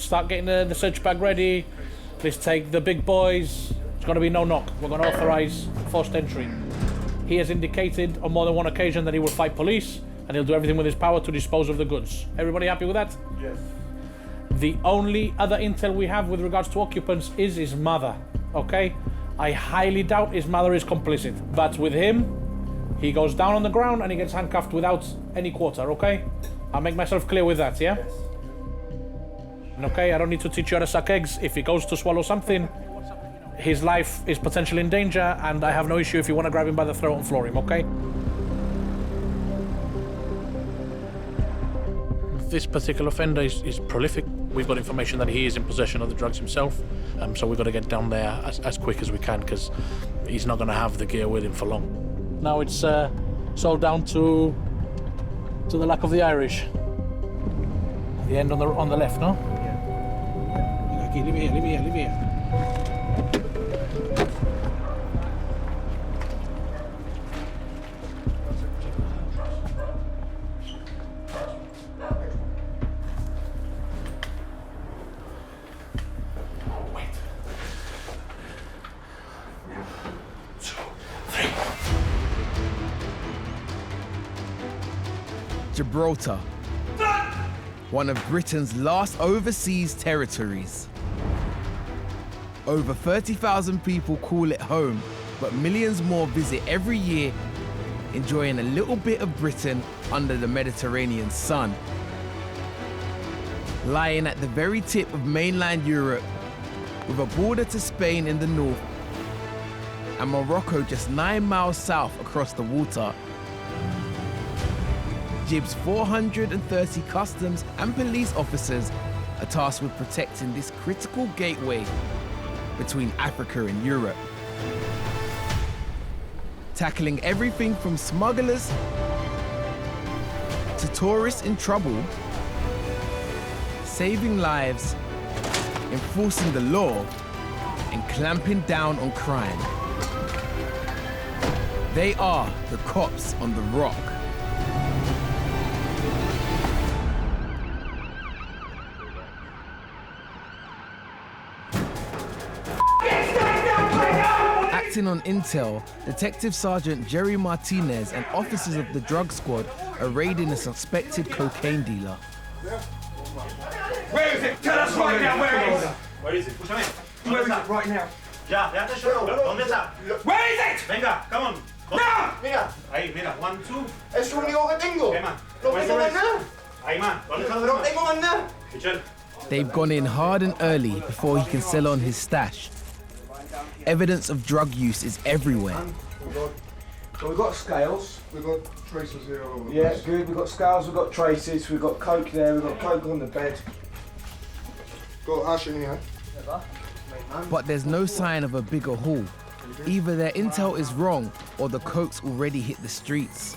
start getting the search bag ready. Let's take the big boys. It's going to be no knock. We're going to authorize forced entry. He has indicated on more than one occasion that he will fight police and he'll do everything with his power to dispose of the goods. Everybody happy with that? Yes. The only other intel we have with regards to occupants is his mother, okay? I highly doubt his mother is complicit, but with him, he goes down on the ground and he gets handcuffed without any quarter, okay? I'll make myself clear with that, yeah? Yes. Okay, I don't need to teach you how to suck eggs. If he goes to swallow something, his life is potentially in danger, and I have no issue if you want to grab him by the throat and floor him, okay? This particular offender is prolific. We've got information that he is in possession of the drugs himself, so we've got to get down there as quick as we can, because he's not going to have the gear with him for long. Now it's all down to the lack of the Irish. The end on the left, no? Yeah. Okay, leave it here. Gibraltar, one of Britain's last overseas territories. Over 30,000 people call it home, but millions more visit every year, enjoying a little bit of Britain under the Mediterranean sun. Lying at the very tip of mainland Europe, with a border to Spain in the north and Morocco just 9 miles south across the water. Gib's 430 customs and police officers are tasked with protecting this critical gateway between Africa and Europe. Tackling everything from smugglers to tourists in trouble, saving lives, enforcing the law, and clamping down on crime. They are the cops on the rock. Acting on intel, Detective Sergeant Jerry Martinez and officers of the drug squad are raiding a suspected cocaine dealer. Where is it? Tell us right now where it is. Where is it? Escúchame. Where is it right now? Ya te show. ¿Dónde está? Where is it? Venga, come on. No! Mira. Ahí, mira. 1, 2. Es lo único que tengo. ¿Qué más? No tengo más nada. Ahí más. ¿Dónde está No tengo más nada. Michelle. They've gone in hard and early before he can sell on his stash. Evidence of drug use is everywhere. So we've got scales. We've got traces here all over the Yeah, place. good. We've got scales, we've got traces, we've got coke there, we've got coke on the bed. Got hash in here. But there's no sign of a bigger haul. Either their intel is wrong or the coke's already hit the streets.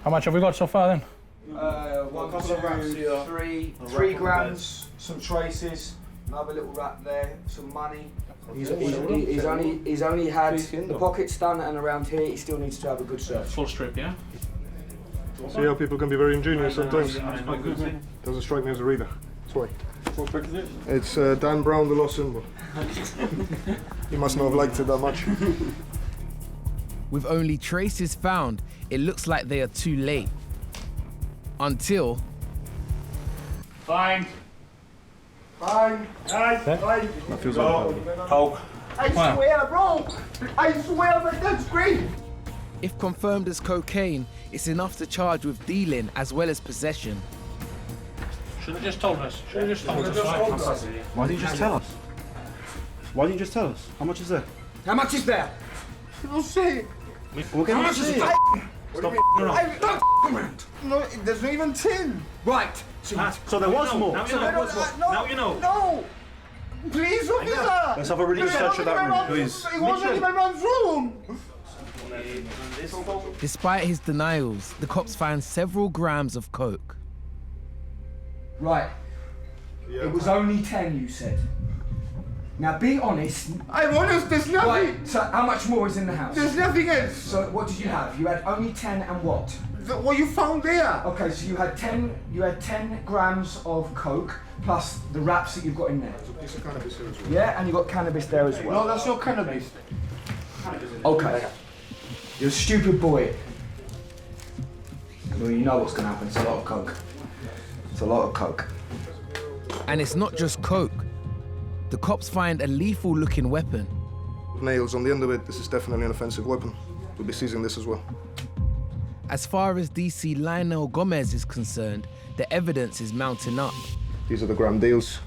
How much have we got so far then? 1, 2, 3 grams, some traces, another little wrap there, some money. He's only had the pockets done, and around here he still needs to have a good search. Full strip, yeah? See how people can be very ingenious sometimes. Doesn't strike me as a reader. That's why. It's Dan Brown, the lost symbol. You must not have liked it that much. With only traces found, it looks like they are too late. Until... Fine. Fine. That feels like Poke. I swear, bro! I swear, but that's great! If confirmed as cocaine, it's enough to charge with dealing as well as possession. Should have just told us. Should have just told us. Why didn't you just tell us? Why didn't you just tell us? How much is there? How much is there? Don't say it. We'll get How much is it? Stop around. Don't around! No, there's not even 10. Right. So there was more. Now you know. Now you know. No! Please, officer! Let's have a really good search of that room, please. It wasn't in my man's room! Despite his denials, the cops find several grams of coke. Right. It was only 10, you said. Now be honest. I'm honest, there's nothing. Right, so how much more is in the house? There's nothing else. So what did you have? You had only 10 and what? what you found there? Okay, so you had 10 grams of coke plus the wraps that you've got in there. It's a cannabis here as well. Yeah, and you've got cannabis there as well. No, that's not cannabis. Okay. You're a stupid boy. Well, you know what's going to happen. It's a lot of coke. It's a lot of coke. And it's not just coke. The cops find a lethal-looking weapon. Nails on the end of it. This is definitely an offensive weapon. We'll be seizing this as well. As far as DC Lionel Gomez is concerned, the evidence is mounting up. These are the gram deals,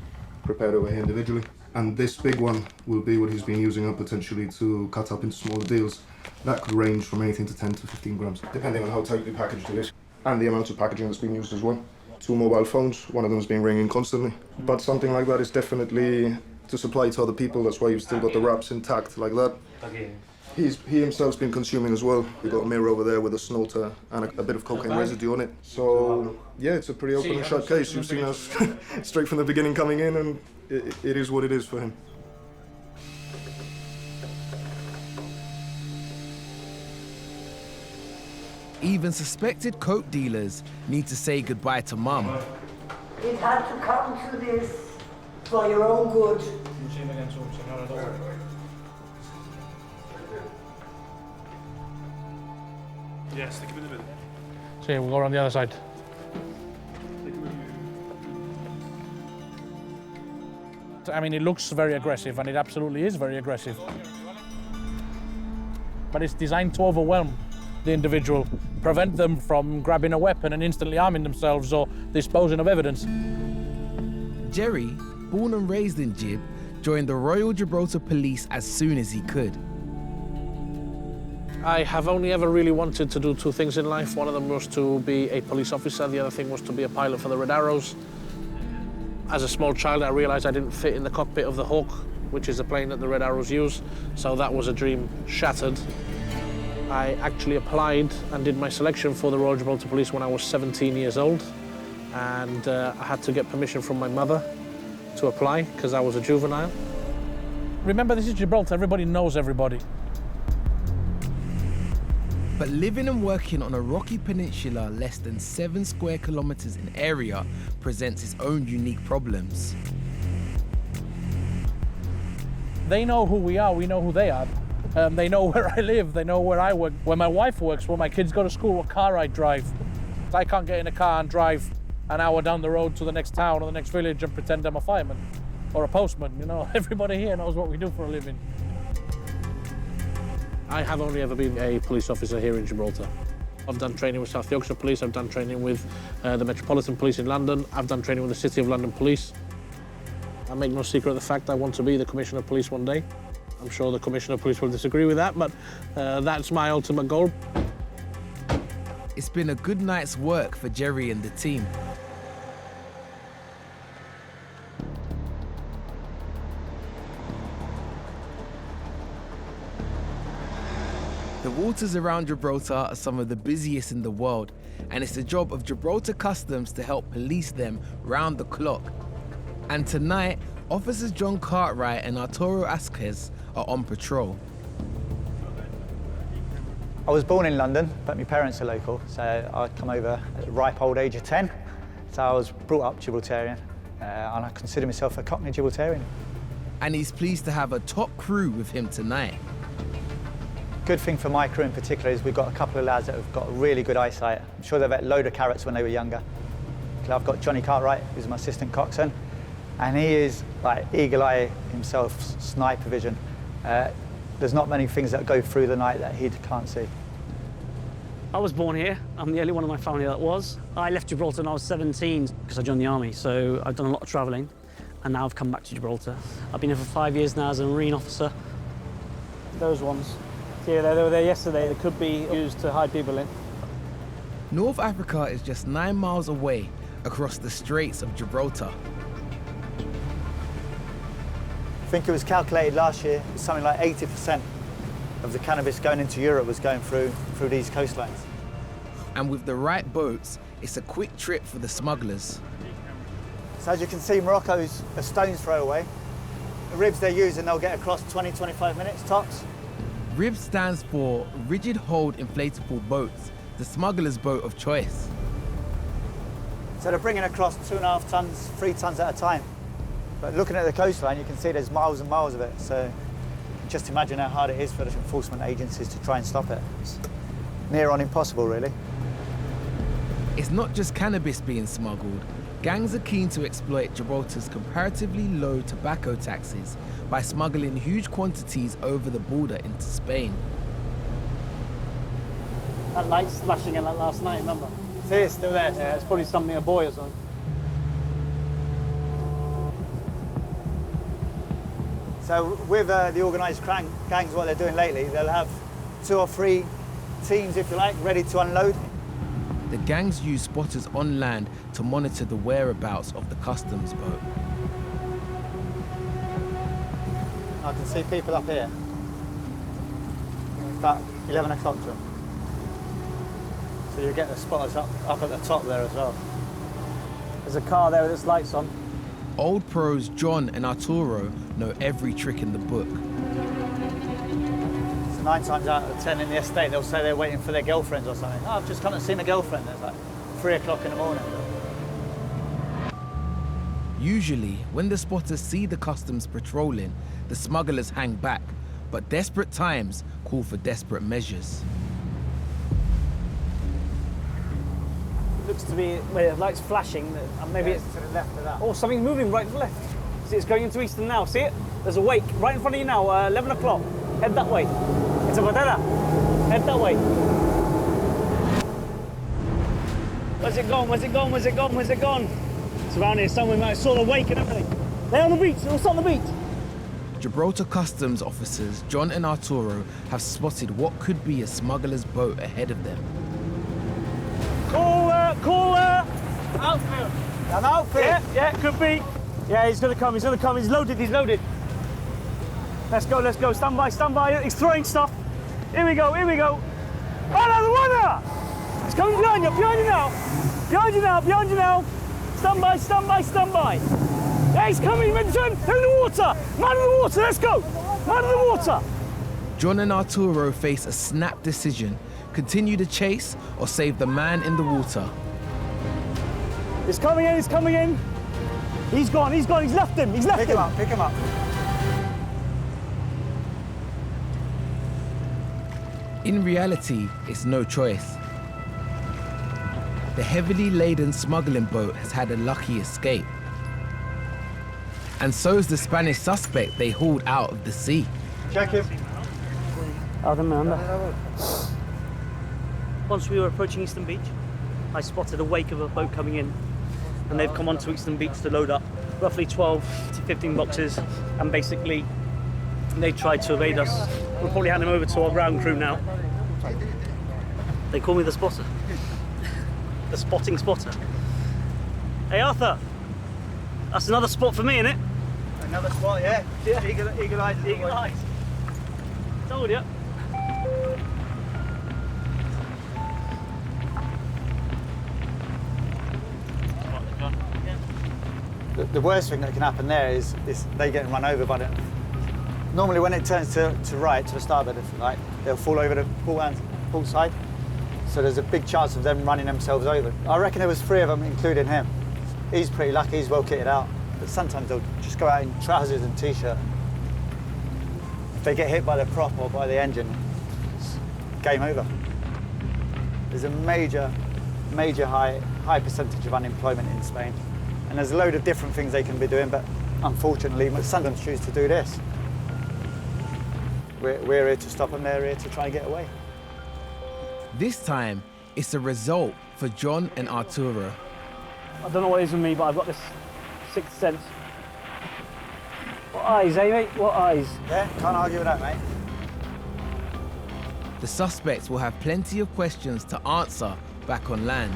prepared over here individually. And this big one will be what he's been using up potentially to cut up into smaller deals. That could range from anything to 10 to 15 grams, depending on how tightly packaged it is. And the amount of packaging that's been used as well. 2 mobile phones, one of them has been ringing constantly. But something like that is definitely to supply to other people. That's why you've still got the wraps intact like that. He himself's been consuming as well. We've got a mirror over there with a snorter and a bit of cocaine residue on it. So, yeah, it's a pretty open and shut case. You've seen us straight from the beginning coming in, and it is what it is for him. Even suspected coke dealers need to say goodbye to Mum. It had to come to this for your own good. Yeah, stick him in the middle. So yeah, we'll go around the other side. I mean, it looks very aggressive, and it absolutely is very aggressive. But it's designed to overwhelm the individual, prevent them from grabbing a weapon and instantly arming themselves or disposing of evidence. Jerry, born and raised in Gib, joined the Royal Gibraltar Police as soon as he could. I have only ever really wanted to do 2 things in life. One of them was to be a police officer. The other thing was to be a pilot for the Red Arrows. As a small child, I realized I didn't fit in the cockpit of the Hawk, which is a plane that the Red Arrows use. So that was a dream shattered. I actually applied and did my selection for the Royal Gibraltar Police when I was 17 years old. And I had to get permission from my mother to apply because I was a juvenile. Remember, this is Gibraltar. Everybody knows everybody. But living and working on a rocky peninsula less than 7 square kilometers in area presents its own unique problems. They know who we are, we know who they are. They know where I live, they know where I work, where my wife works, where my kids go to school, what car I drive. I can't get in a car and drive an hour down the road to the next town or the next village and pretend I'm a fireman or a postman, you know. Everybody here knows what we do for a living. I have only ever been a police officer here in Gibraltar. I've done training with South Yorkshire Police, I've done training with the Metropolitan Police in London, I've done training with the City of London Police. I make no secret of the fact I want to be the Commissioner of Police one day. I'm sure the Commissioner of Police will disagree with that, but that's my ultimate goal. It's been a good night's work for Jerry and the team. The waters around Gibraltar are some of the busiest in the world, and it's the job of Gibraltar Customs to help police them round the clock. And tonight, Officers John Cartwright and Arturo Asquez are on patrol. I was born in London, but my parents are local, so I come over at the ripe old age of 10. So I was brought up Gibraltarian, and I consider myself a Cockney Gibraltarian. And he's pleased to have a top crew with him tonight. Good thing for my crew in particular is we've got a couple of lads that have got really good eyesight. I'm sure they've ate a load of carrots when they were younger. I've got Johnny Cartwright, who's my assistant coxswain, and he is like eagle eye himself, sniper vision. There's not many things that go through the night that he can't see. I was born here. I'm the only one in my family that was. I left Gibraltar when I was 17 because I joined the army, so I've done a lot of travelling, and now I've come back to Gibraltar. I've been here for 5 years now as a marine officer. Those ones. Yeah, they were there yesterday. They could be used to hide people in. North Africa is just 9 miles away across the Straits of Gibraltar. I think it was calculated last year, it was something like 80% of the cannabis going into Europe was going through these coastlines. And with the right boats, it's a quick trip for the smugglers. So as you can see, Morocco's a stone's throw away. The ribs they're using, they'll get across 20-25 minutes tops. RIB stands for Rigid Hold Inflatable Boats, the smuggler's boat of choice. So they're bringing across 2.5 tons, 3 tons at a time. But looking at the coastline, you can see there's miles and miles of it. So just imagine how hard it is for the enforcement agencies to try and stop it. It's near on impossible, really. It's not just cannabis being smuggled. Gangs are keen to exploit Gibraltar's comparatively low tobacco taxes by smuggling huge quantities over the border into Spain. That light's flashing in like last night, remember? See, it's still there. Yeah, it's probably something a boy or something. So with the organised gangs, what they're doing lately, they'll have 2 or 3 teams, if you like, ready to unload. The gangs use spotters on land to monitor the whereabouts of the customs boat. I can see people up here. About 11 o'clock, John. So you get the spotters up at the top there as well. There's a car there with its lights on. Old pros John and Arturo know every trick in the book. So 9 times out of 10 in the estate, they'll say they're waiting for their girlfriends or something. Oh, I've just come and seen a girlfriend. It's like 3 o'clock in the morning. Usually, when the spotters see the customs patrolling, the smugglers hang back, but desperate times call for desperate measures. Looks to be where the light's flashing, and maybe it's to the left of that. oh, something's moving right to the left. See, it's going into Eastern now. See it? There's a wake right in front of you now. 11 o'clock. Head that way. It's a bandera. Head that way. Where's it gone? Where's it gone? Where's it gone? Where's it gone? It's around here somewhere. I saw the wake and everything. They're on the beach. They're on the beach. Gibraltar customs officers John and Arturo have spotted what could be a smuggler's boat ahead of them. Call outfield. An outfit? Yeah, could be. Yeah, he's gonna come. He's gonna come. He's loaded. He's loaded. Let's go. Let's go. Stand by. Stand by. He's throwing stuff. Here we go. Here we go. Oh no, the water! It's coming behind you. Behind you now. Behind you now. Behind you now. Stand by. Stand by. Stand by. Yeah, he's coming. They're in the water. Man in the water. Let's go. Man in the water. John and Arturo face a snap decision: continue the chase or save the man in the water. He's coming in. He's coming in. He's gone. He's gone. He's left him. He's left him. Pick him up. Pick him up. In reality, it's no choice. The heavily laden smuggling boat has had a lucky escape. And so's the Spanish suspect they hauled out of the sea. Check him. Once we were approaching Eastern Beach, I spotted a wake of a boat coming in, and they've come onto Eastern Beach to load up roughly 12 to 15 boxes, and basically they tried to evade us. We'll probably hand them over to our ground crew now. They call me the spotter. The spotting spotter. Hey Arthur, that's another spot for me, innit? Another spot, yeah. Yeah. Eagle eyes. Eagle eyes. Told you. The worst thing that can happen there is they get run over by them. Normally when it turns to right, to the starboard, if you like, they'll fall over the port side. So there's a big chance of them running themselves over. I reckon there was 3 of them, including him. He's pretty lucky, he's well kitted out. But sometimes they'll just go out in trousers and t-shirt. If they get hit by the prop or by the engine, it's game over. There's a major high percentage of unemployment in Spain. And there's a load of different things they can be doing, but unfortunately, some of them choose to do this. We're here to stop them, they're here to try and get away. This time, it's a result for John and Arturo. I don't know what it is with me, but I've got this sixth sense. What eyes, eh, mate? What eyes? Yeah, can't argue with that, mate. The suspects will have plenty of questions to answer back on land.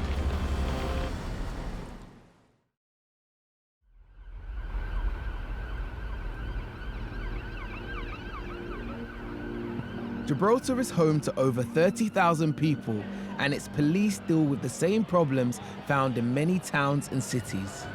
Gibraltar is home to over 30,000 people, and its police deal with the same problems found in many towns and cities.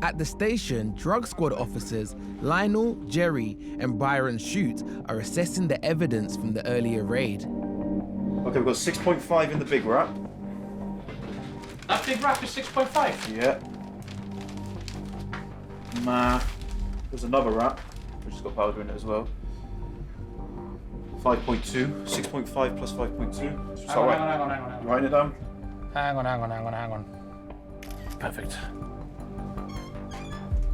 At the station, drug squad officers Lionel, Jerry, and Byron Shute are assessing the evidence from the earlier raid. Okay, we've got 6.5 in the big wrap. That big wrap is 6.5? Yeah. There's another wrap, which has got powder in it as well. 5.2, 6.5 plus 5.2. Hang on. Writing it down. Hang on. Perfect.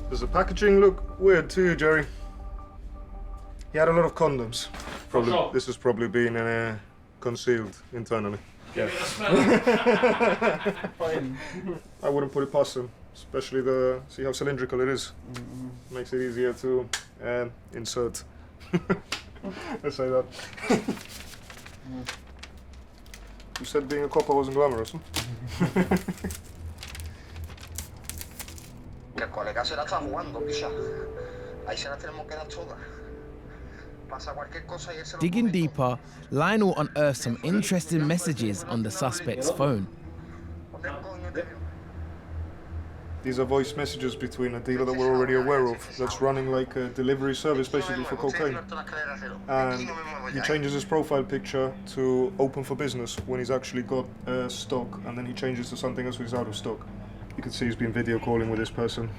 Does the packaging look weird to you, Jerry? He had a lot of condoms. Probably, Sure. this has probably been concealed internally. Give it a smell. I wouldn't put it past him, especially see how cylindrical it is. Makes it easier to insert. Let's say that. You said being a copper wasn't glamorous, huh? Que el colega se la está jugando, picha. Ahí se la tenemos que dar toda. Pasa cualquier cosa y él se lo Digging come todo. deeper, Lionel unearths some interesting messages on the suspect's phone. ¿Dónde coño te vio? These are voice messages between a dealer that we're already aware of that's running like a delivery service basically for cocaine. And he changes his profile picture to open for business when he's actually got stock, and then he changes to something else when he's out of stock. You can see he's been video calling with this person,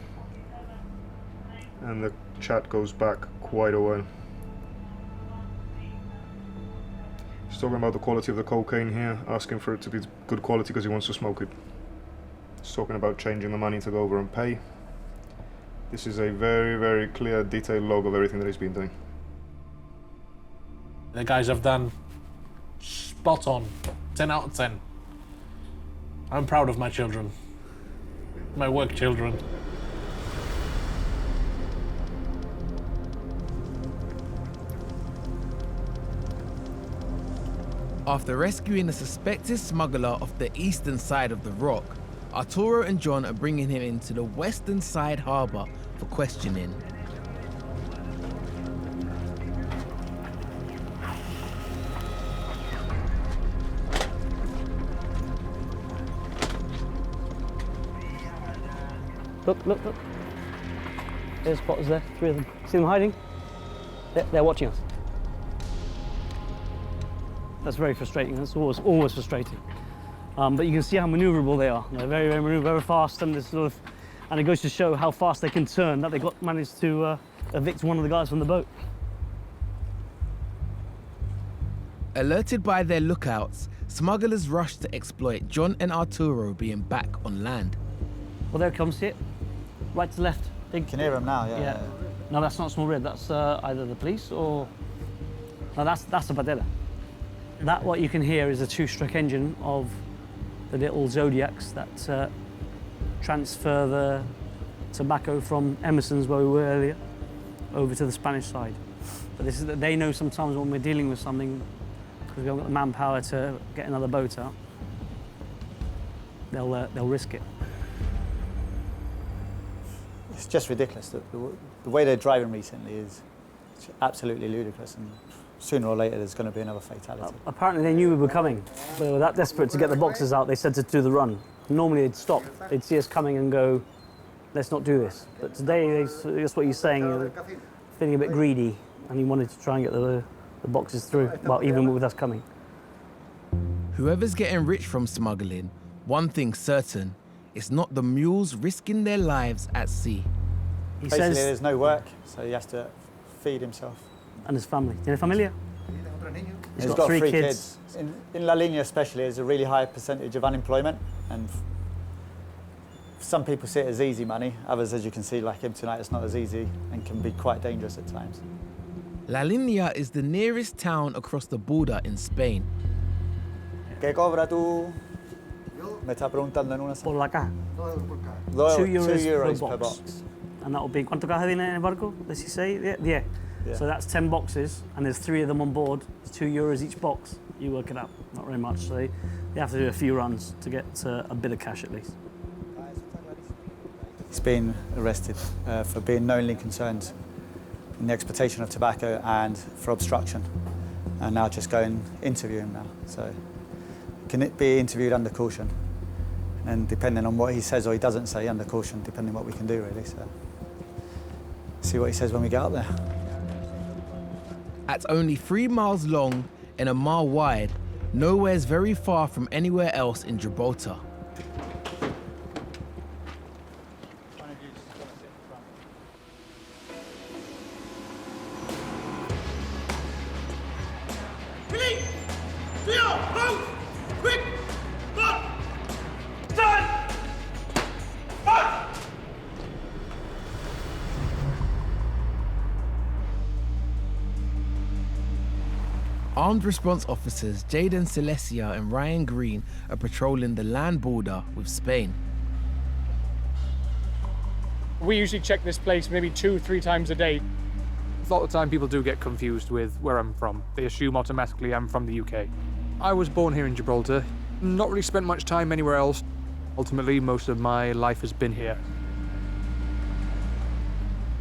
and the chat goes back quite a while. He's talking about the quality of the cocaine here, asking for it to be good quality because he wants to smoke it. He's talking about changing the money to go over and pay. This is a very, very clear, detailed log of everything that he's been doing. The guys have done spot on. 10 out of 10. I'm proud of my children. My work children. After rescuing a suspected smuggler off the eastern side of the rock, Arturo and John are bringing him into the western side harbour for questioning. Look. There's spotters there, 3 of them. See them hiding? They're watching us. That's very frustrating. That's always frustrating. But you can see how manoeuvrable they are. They're very, very manoeuvrable, very fast, and and it goes to show how fast they can turn. That they managed to evict one of the guys from the boat. Alerted by their lookouts, smugglers rush to exploit John and Arturo being back on land. Well, there it comes, see it? Right to left. Big. You can hear them now, yeah. No, that's not small red. That's either the police or... No, that's a Badella. That, what you can hear, is a 2-stroke engine of the little Zodiacs that transfer the tobacco from Emerson's, where we were earlier, over to the Spanish side. But this is that they know sometimes when we're dealing with something, because we haven't got the manpower to get another boat out, they'll risk it. It's just ridiculous. The way they're driving recently is absolutely ludicrous, and sooner or later there's going to be another fatality. Apparently they knew we were coming. They were that desperate to get the boxes out, they said to do the run. Normally they'd stop. They'd see us coming and go, let's not do this. But today, that's what he's saying, feeling a bit greedy, and he wanted to try and get the boxes through, well, even with us coming. Whoever's getting rich from smuggling, one thing's certain, it's not the mules risking their lives at sea. He Basically, says there's no work, so he has to feed himself. and his family. ¿Tiene familia? He's got 3 kids. In La Línea especially, there's a really high percentage of unemployment, and some people see it as easy money. Others, as you can see, like him tonight, it's not as easy and can be quite dangerous at times. La Línea is the nearest town across the border in Spain. ¿Qué cobra tú? Me está preguntando en una Por la caja. 2 €2 per box. box. And that will be, ¿cuánto caja viene en el barco? Does he say? Yeah. So that's 10 boxes, and there's 3 of them on board. It's €2 each box. You work it out, not very much. So they have to do a few runs to get a bit of cash at least. He's been arrested for being knowingly concerned in the exportation of tobacco and for obstruction. And now just go and interview him now. So can it be interviewed under caution? And depending on what he says or he doesn't say, under caution, depending on what we can do, really. So, see what he says when we get up there. At only 3 miles long and a mile wide, nowhere's very far from anywhere else in Gibraltar. Armed response officers Jaden Celestia and Ryan Green are patrolling the land border with Spain. We usually check this place maybe 2-3 times a day. A lot of the time people do get confused with where I'm from. They assume automatically I'm from the UK. I was born here in Gibraltar, not really spent much time anywhere else. Ultimately, most of my life has been here.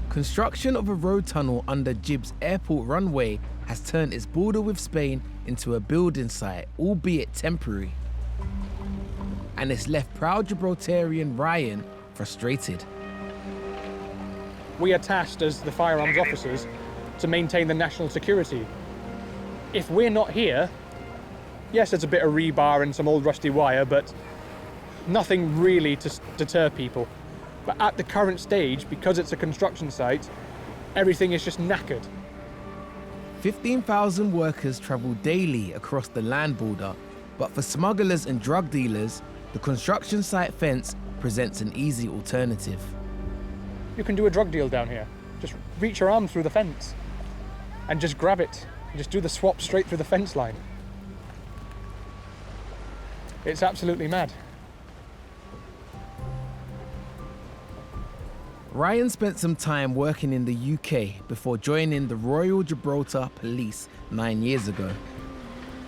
Construction of a road tunnel under Gib's airport runway has turned its border with Spain into a building site, albeit temporary. And it's left proud Gibraltarian Ryan frustrated. We are tasked as the firearms officers to maintain the national security. If we're not here, yes, there's a bit of rebar and some old rusty wire, but nothing really to deter people. But at the current stage, because it's a construction site, everything is just knackered. 15,000 workers travel daily across the land border, but for smugglers and drug dealers, the construction site fence presents an easy alternative. You can do a drug deal down here. Just reach your arm through the fence and just grab it. And just do the swap straight through the fence line. It's absolutely mad. Ryan spent some time working in the UK before joining the Royal Gibraltar Police 9 years ago.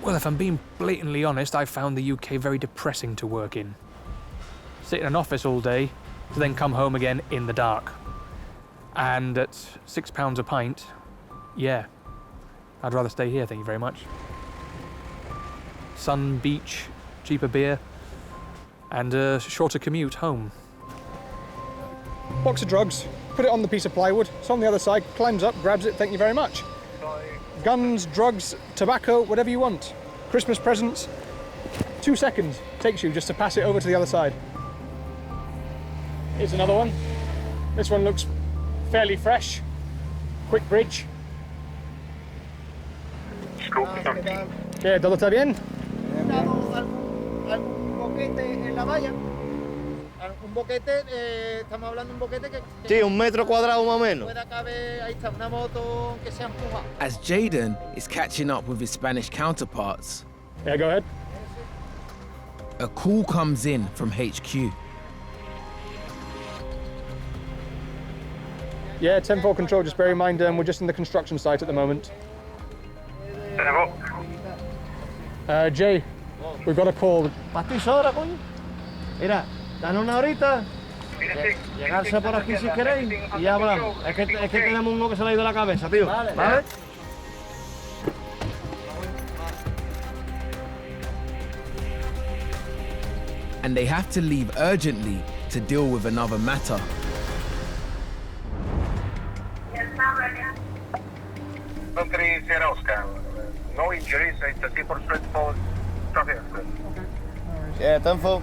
Well, if I'm being blatantly honest, I found the UK very depressing to work in. Sit in an office all day, to then come home again in the dark. And at £6 a pint, yeah, I'd rather stay here, thank you very much. Sun, beach, cheaper beer, and a shorter commute home. Box of drugs, put it on the piece of plywood, it's on the other side, climbs up, grabs it, thank you very much. Guns, drugs, tobacco, whatever you want. Christmas presents, 2 seconds takes you just to pass it over to the other side. Here's another one. This one looks fairly fresh. Quick bridge. Yeah, ¿todo está bien? Un boquete, estamos hablando de un boquete que sí, 1 metro cuadrado más o menos. Pueda caber, ahí está, una moto que se empuja. As Jaden is catching up with his Spanish counterparts, yeah, go ahead. A call comes in from HQ. Yeah, 10-4 control, just bear in mind we're just in the construction site at the moment. Jay, we've got a call. ¿Partís ahora, coño? Mira, dan una horita, llegarse por aquí si queréis y ya hablamos. Es que tenemos uno que se le ha ido la cabeza, tío. ¿Vale? And they have to leave urgently to deal with another matter. No injuries, it's a simple straightforward traffic accident. Yeah, 10-4.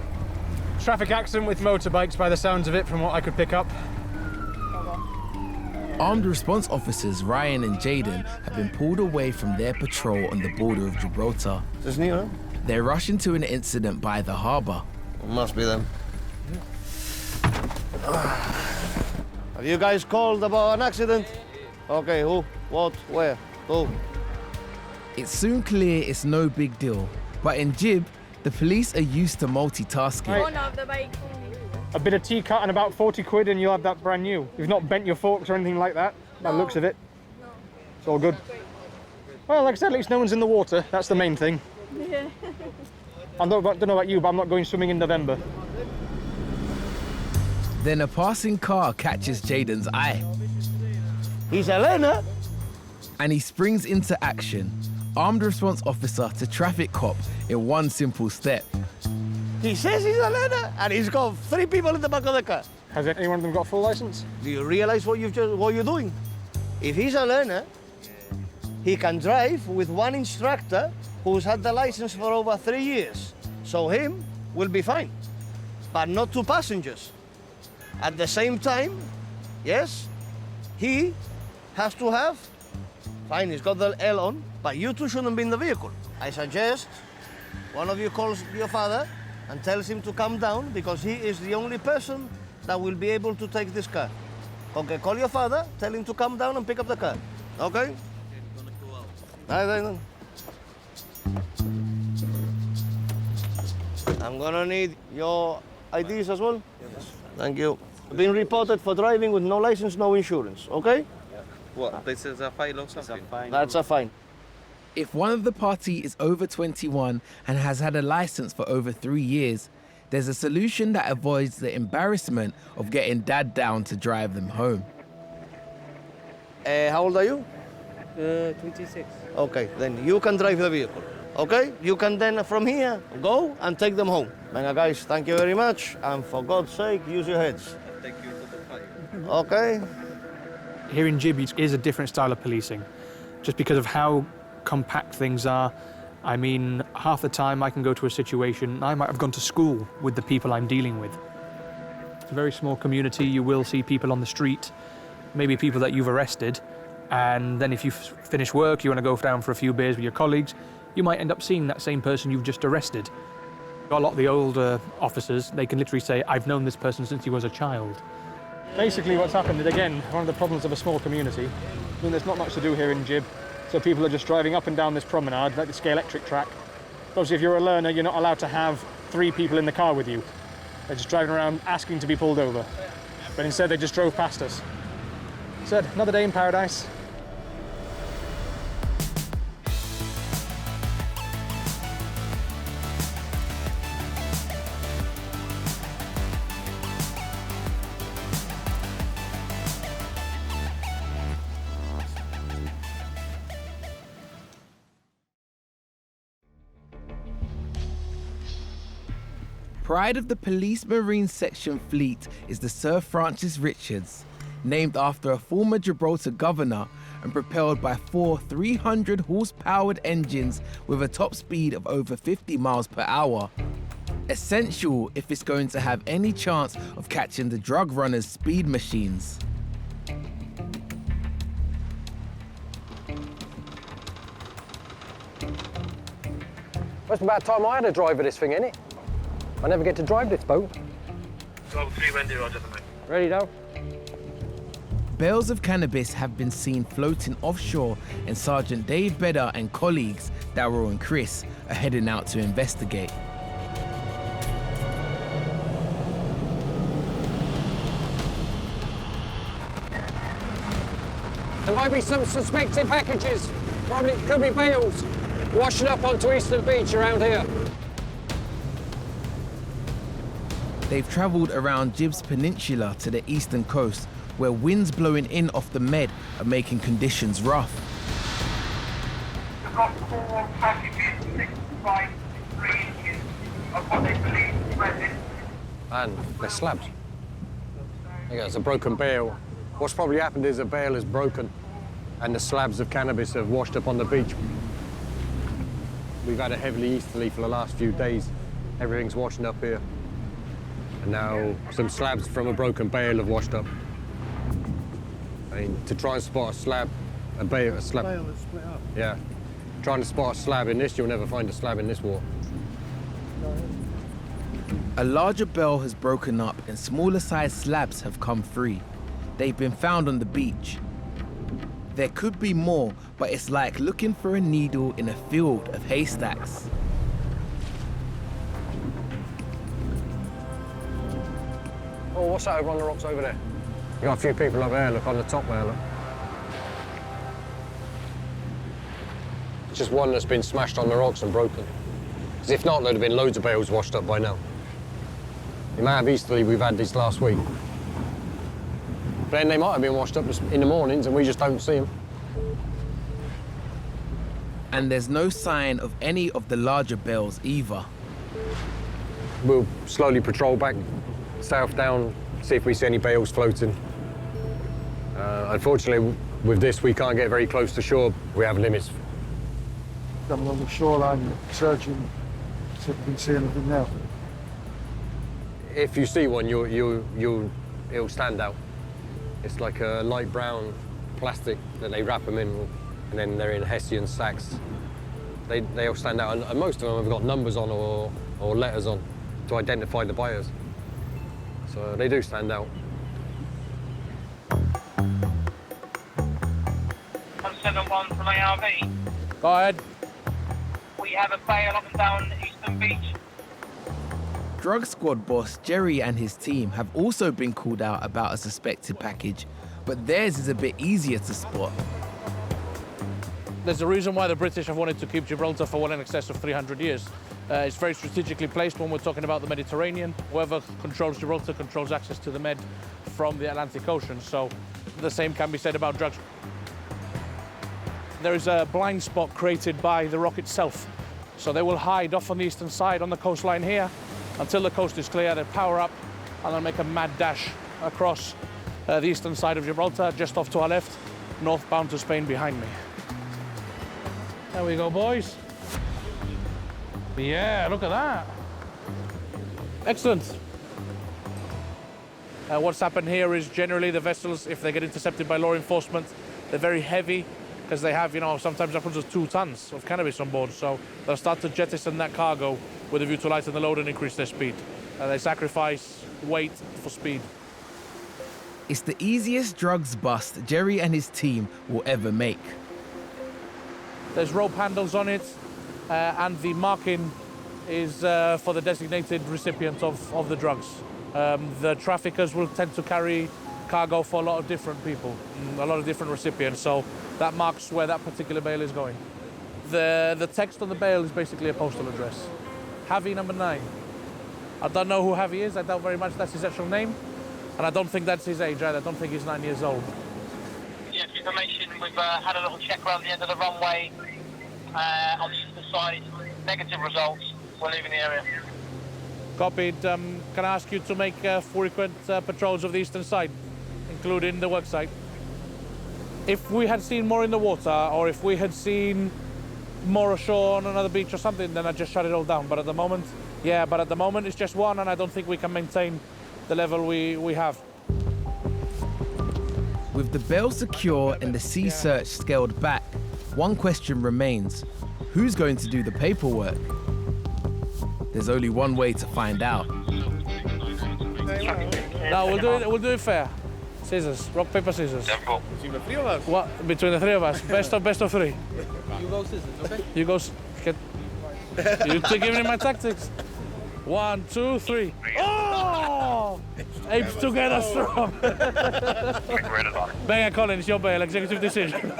Traffic accident with motorbikes by the sounds of it from what I could pick up. Armed response officers Ryan and Jaden have been pulled away from their patrol on the border of Gibraltar. This new, huh? They're rushing to an incident by the harbour. Must be them. Have you guys called about an accident? Okay, who, what, where, who? It's soon clear it's no big deal, but in Gib, the police are used to multitasking. Right. A bit of tea cut and about 40 quid and you'll have that brand new. You've not bent your forks or anything like that, by the looks of it. No. It's all good. Well, like I said, at least no one's in the water. That's the main thing. Yeah. I don't know about you, but I'm not going swimming in November. Then a passing car catches Jaden's eye. He's Elena. And he springs into action. Armed response officer to traffic cop in one simple step. He says he's a learner, and he's got 3 people in the back of the car. Has any one of them got a full license? Do you realize what you're doing? If he's a learner, he can drive with one instructor who's had the license for over 3 years. So him will be fine, but not 2 passengers. At the same time, yes, he has to have, fine, he's got the L on, but you 2 shouldn't be in the vehicle. I suggest one of you calls your father and tells him to come down because he is the only person that will be able to take this car. Okay, call your father, tell him to come down and pick up the car. Okay? I'm gonna need your IDs as well. Yes. Thank you. Been reported for driving with no license, no insurance, okay? What, this is a fine or something? That's a fine. If one of the party is over 21 and has had a license for over 3 years, there's a solution that avoids the embarrassment of getting dad down to drive them home. How old are you? 26. Okay, then you can drive the vehicle. Okay? You can then, from here, go and take them home. Venga, guys, thank you very much. And for God's sake, use your heads. Thank you for the fight. Okay? Here in Gib is a different style of policing, just because of how compact things are. I mean, half the time I can go to a situation, I might have gone to school with the people I'm dealing with. It's a very small community. You will see people on the street, maybe people that you've arrested, and then if you finish work, you want to go down for a few beers with your colleagues, you might end up seeing that same person you've just arrested. A lot of the older officers, they can literally say, I've known this person since he was a child. Basically what's happened is, again, one of the problems of a small community. I mean, there's not much to do here in Gib, so people are just driving up and down this promenade, like the Scalextric track. Obviously, if you're a learner, you're not allowed to have 3 people in the car with you. They're just driving around asking to be pulled over. But instead, they just drove past us. Said, another day in paradise. Pride of the Police Marine Section Fleet is the Sir Francis Richards, named after a former Gibraltar governor and propelled by 4 300-horse-powered engines with a top speed of over 50 miles per hour. Essential if it's going to have any chance of catching the drug runners' speed machines. Well, it's about time I had a drive of this thing, innit? I never get to drive this boat. 12-3 Wendy, Roger, mate. Ready, though? Bales of cannabis have been seen floating offshore, and Sergeant Dave Bedder and colleagues, Darryl and Chris, are heading out to investigate. There might be some suspected packages. Probably could be bales washing up onto Eastern Beach around here. They've travelled around Gib's Peninsula to the eastern coast, where winds blowing in off the Med are making conditions rough. We've got 4 packages, 6 by 3 inches of what they believe is resin. Man, they're slabs. It's a broken bale. What's probably happened is a bale is broken and the slabs of cannabis have washed up on the beach. We've had a heavily easterly for the last few days. Everything's washing up here. And now some slabs from a broken bale have washed up. I mean, to try and spot a slab, a slab. Bale is split up. Yeah. Trying to spot a slab in this, you'll never find a slab in this water. A larger bale has broken up and smaller sized slabs have come free. They've been found on the beach. There could be more, but it's like looking for a needle in a field of haystacks. Oh, what's that over on the rocks over there? You got a few people up there, look, on the top there, look. It's just one that's been smashed on the rocks and broken. Because if not, there'd have been loads of bales washed up by now. The amount of easterly we've had this last week. But then they might have been washed up in the mornings and we just don't see them. And there's no sign of any of the larger bales either. we'll slowly patrol back south down, see if we see any bales floating. Unfortunately, with this, we can't get very close to shore. We have limits. Come along the shoreline, searching, see if we can see anything now. If you see one, it'll stand out. It's like a light brown plastic that they wrap them in, and then they're in Hessian sacks. They'll stand out, and most of them have got numbers on or letters on to identify the buyers. So they do stand out. 171 from ARV. Go ahead. We have a bale up and down Eastern Beach. Drug squad boss Jerry and his team have also been called out about a suspected package, but theirs is a bit easier to spot. There's a reason why the British have wanted to keep Gibraltar for well in excess of 300 years. It's very strategically placed when we're talking about the Mediterranean. Whoever controls Gibraltar controls access to the Med from the Atlantic Ocean, so the same can be said about drugs. There is a blind spot created by the rock itself, so they will hide off on the eastern side on the coastline here until the coast is clear. They power up and they'll make a mad dash across the eastern side of Gibraltar, just off to our left, northbound to Spain behind me. There we go, boys. Yeah, look at that. Excellent. What's happened here is generally the vessels, if they get intercepted by law enforcement, they're very heavy because they have, sometimes upwards of 2 tons of cannabis on board. So they'll start to jettison that cargo with a view to lighten the load and increase their speed. They sacrifice weight for speed. It's the easiest drugs bust Jerry and his team will ever make. There's rope handles on it, and the marking is for the designated recipient of the drugs. The traffickers will tend to carry cargo for a lot of different people, a lot of different recipients, so that marks where that particular bale is going. The text on the bale is basically a postal address. Javi number 9. I don't know who Javi is, I doubt very much that's his actual name, and I don't think that's his age either. I don't think he's 9 years old. Yes, information. We've had a little check around the end of the runway on the eastern side. Negative results. We're leaving the area. Copied. Can I ask you to make frequent patrols of the eastern side, including the work site? If we had seen more in the water, or if we had seen more ashore on another beach or something, then I'd just shut it all down. But at the moment, it's just one, and I don't think we can maintain the level we have. With the bale secure and the sea search scaled back, one question remains: who's going to do the paperwork? There's only one way to find out. No, we'll do it fair. Scissors, rock, paper, scissors. Between the 3 of us? What? Between the 3 of us. Best of 3. You go scissors, okay? You go. You giving me my tactics. 1, 2, 3. Oh! Apes together strong. Venga, Colin, it's your bail. Executive decision.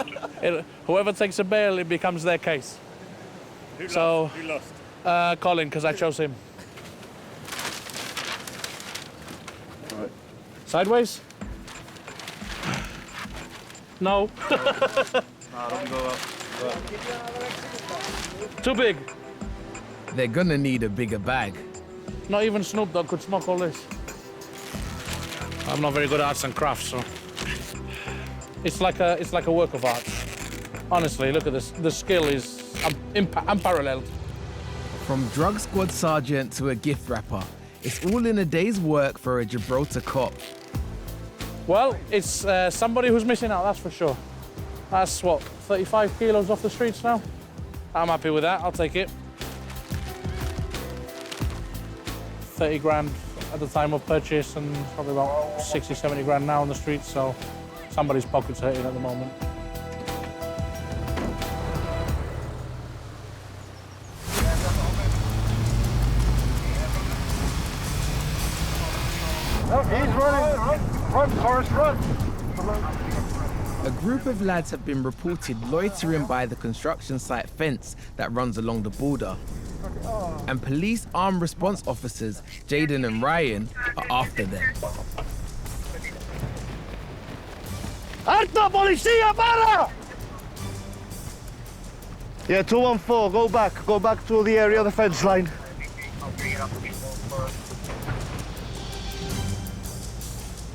Whoever takes a bail, it becomes their case. Who lost? Colin, because I chose him. Right. Sideways? No. Don't go up. Too big. They're gonna need a bigger bag. Not even Snoop Dogg could smoke all this. I'm not very good at arts and crafts, so it's like a work of art. Honestly, look at this. The skill is unparalleled. From drug squad sergeant to a gift wrapper, it's all in a day's work for a Gibraltar cop. Well, it's somebody who's missing out, that's for sure. That's what, 35 kilos off the streets now? I'm happy with that, I'll take it. 30 grand at the time of purchase and probably about 60, 70 grand now on the streets, so somebody's pockets hurting at the moment. He's running. Run, Forrest, run. A group of lads have been reported loitering by the construction site fence that runs along the border. And police armed response officers, Jaden and Ryan, are after them. Alto, policía, para! Yeah, 214, go back to the area of the fence line.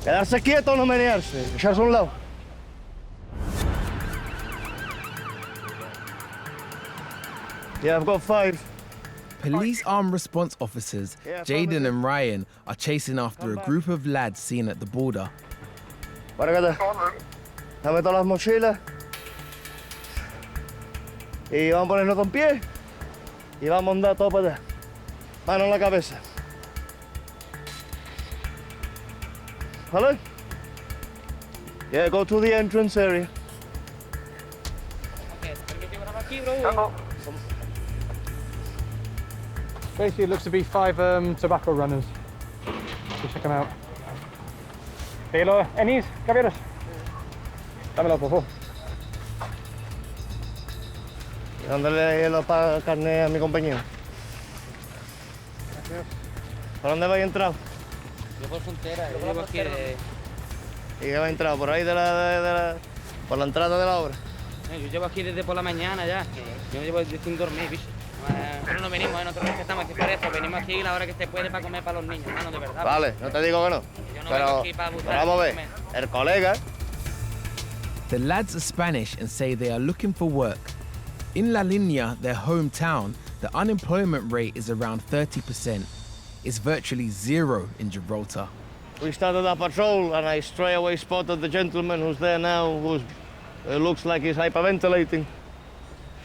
Quedarse quieto, no menearse. Echarse a un lado. Yeah, I've got 5. Police armed response officers, Jaden and Ryan, are chasing after a group of lads seen at the border. Párgate. Dame todas las mochilas. Y vamos a ponernos con pie. Y vamos a andar todo para allá. Mano en la cabeza. Hello? Yeah, go to the entrance area. Basically, it looks to be 5 tobacco runners. So check them out. Hello, Enis, caballeros. Dámelo, por favor. Dándole la carne a mi compañero. ¿Por dónde vais a entrar? Yo por frontera, yo llevo aquí de... ¿Y qué va a entrar? ¿Por ahí por la entrada de la obra? Yo llevo aquí desde por la mañana ya. Yo llevo sin dormir, bicho. Pero no venimos, nosotros estamos aquí por eso. Venimos aquí a la hora que se puede para comer para los niños, hermano, de verdad. Vale, no te digo que no. Yo no vengo aquí para abusar. Vamos a ver, el colega. The lads are Spanish and say they are looking for work. In La Línea, their hometown, the unemployment rate is around 30%. It's virtually zero in Gibraltar. We started our patrol and I straight away spotted the gentleman who's there now, who looks like he's hyperventilating.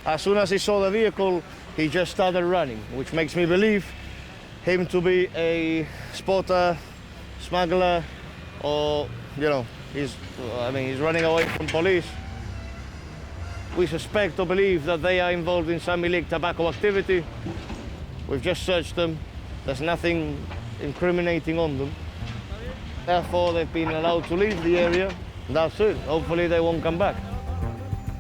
As soon as he saw the vehicle, he just started running, which makes me believe him to be a spotter, smuggler, or, you know, he's running away from police. We suspect or believe that they are involved in some illegal tobacco activity. We've just searched them. There's nothing incriminating on them. Therefore, they've been allowed to leave the area. That's it. Hopefully, they won't come back.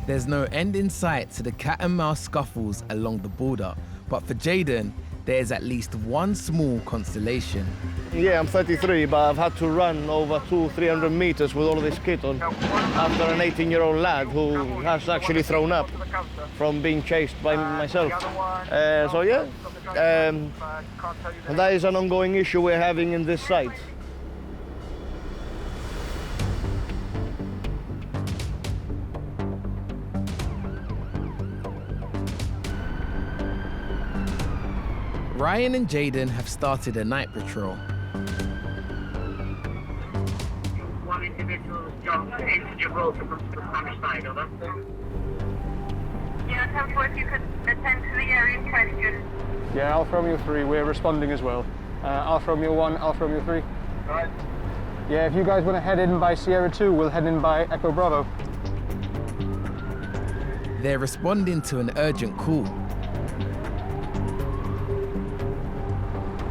There's no end in sight to the cat and mouse scuffles along the border, but for Jaden, there's at least one small consolation. Yeah, I'm 33, but I've had to run over 200-300 meters with all of this kit on after an 18-year-old lad who has actually thrown up from being chased by myself. So yeah, and that is an ongoing issue we're having in this site. Ryan and Jaden have started a night patrol. One individual jumped into Gibraltar from the Spanish side, over. Yeah, Temple, if you could attend to the area in question. Yeah, Alfa Romeo 3, we're responding as well. Alfa Romeo 1, Alfa Romeo 3. Right. Yeah, if you guys want to head in by Sierra 2, we'll head in by Echo Bravo. They're responding to an urgent call.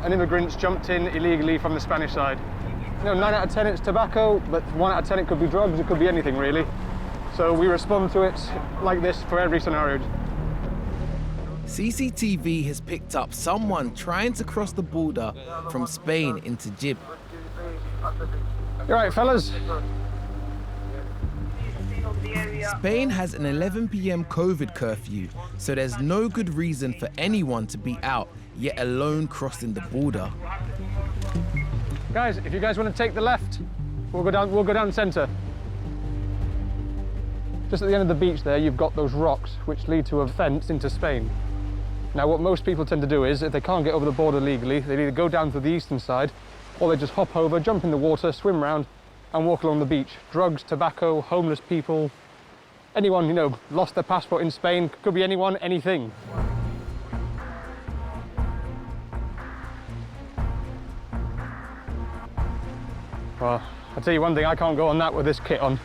An immigrant's jumped in illegally from the Spanish side. You know, 9 out of 10 it's tobacco, but 1 out of 10 it could be drugs, it could be anything really. So we respond to it like this for every scenario. CCTV has picked up someone trying to cross the border from Spain into Gib. You right, fellas? Spain has an 11 p.m. COVID curfew, so there's no good reason for anyone to be out, yet alone crossing the border. Guys, if you guys want to take the left, we'll go down center. Just at the end of the beach there, you've got those rocks which lead to a fence into Spain. Now, what most people tend to do is, if they can't get over the border legally, they either go down to the eastern side, or they just hop over, jump in the water, swim round, and walk along the beach. Drugs, tobacco, homeless people, anyone, you know, lost their passport in Spain, could be anyone, anything. Well, I'll tell you one thing, I can't go on that with this kit on.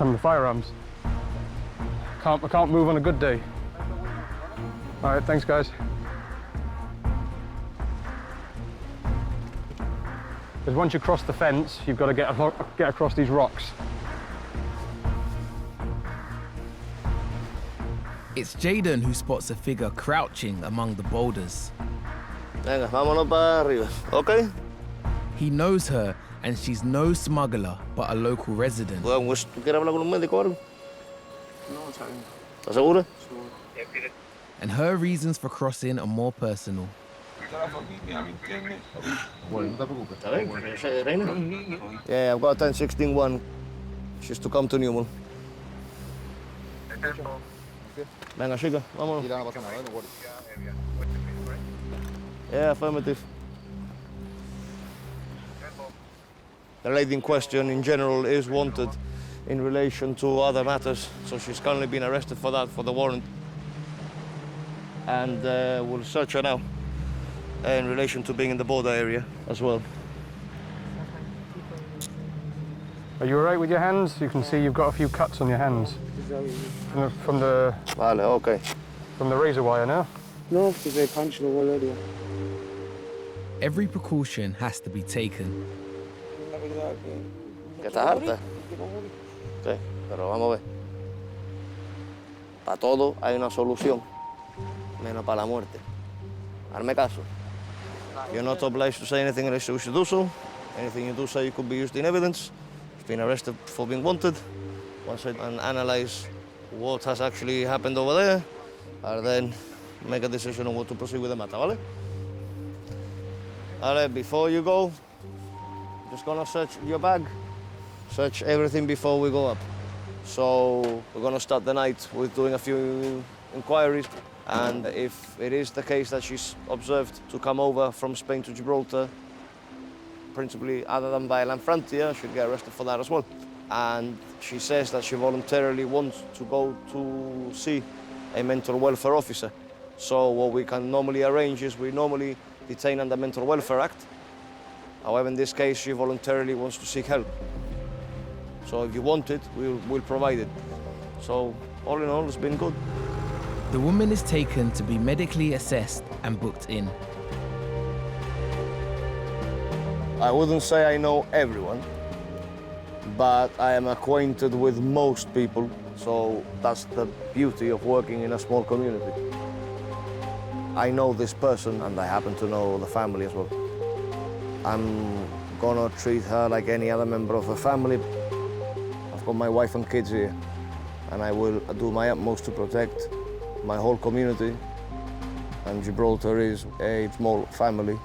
And the firearms. I can't move on a good day. All right, thanks, guys. Because once you cross the fence, you've got to get across these rocks. It's Jaden who spots a figure crouching among the boulders. Venga, vámonos para arriba, okay? He knows her, and she's no smuggler, but a local resident. ¿Tú quieres hablar con un médico o algo? No, está bien. ¿Estás segura? And her reasons for crossing are more personal. Bueno, no te preocupes. ¿Está bien? Reina? Yeah, I've got a 10-16-1. She's to come to Newman. Venga, chica, vámonos. no pasa nada, no worries. Yeah, affirmative. The lady in question, in general, is wanted in relation to other matters, so she's currently been arrested for that, for the warrant. And we'll search her now in relation to being in the border area as well. Are you all right with your hands? You can see you've got a few cuts on your hands. From the Vale, okay. From the razor wire now? No, because they punched the wall earlier. Every precaution has to be taken. ¿Que estás harta? Sí, pero vamos a ver. Para todo hay una solución, menos para la muerte. Hazme caso. You're not obliged to say anything unless you wish to do so. Anything you do say could be used in evidence. You've been arrested for being wanted. Once I analyze what has actually happened over there, I'll then make a decision on what to proceed with the matter, ¿vale? Vale, before you go, just gonna search your bag. Search everything before we go up. So we're gonna start the night with doing a few inquiries, and if it is the case that she's observed to come over from Spain to Gibraltar, principally other than by land frontier, she'll get arrested for that as well. And she says that she voluntarily wants to go to see a mental welfare officer. So what we can normally arrange is we normally detain under Mental Welfare Act. However, in this case, she voluntarily wants to seek help. So if you want it, we'll provide it. So all in all, it's been good. The woman is taken to be medically assessed and booked in. I wouldn't say I know everyone, but I am acquainted with most people. So that's the beauty of working in a small community. I know this person and I happen to know the family as well. I'm gonna treat her like any other member of her family. I've got my wife and kids here, and I will do my utmost to protect my whole community. And Gibraltar is a small family,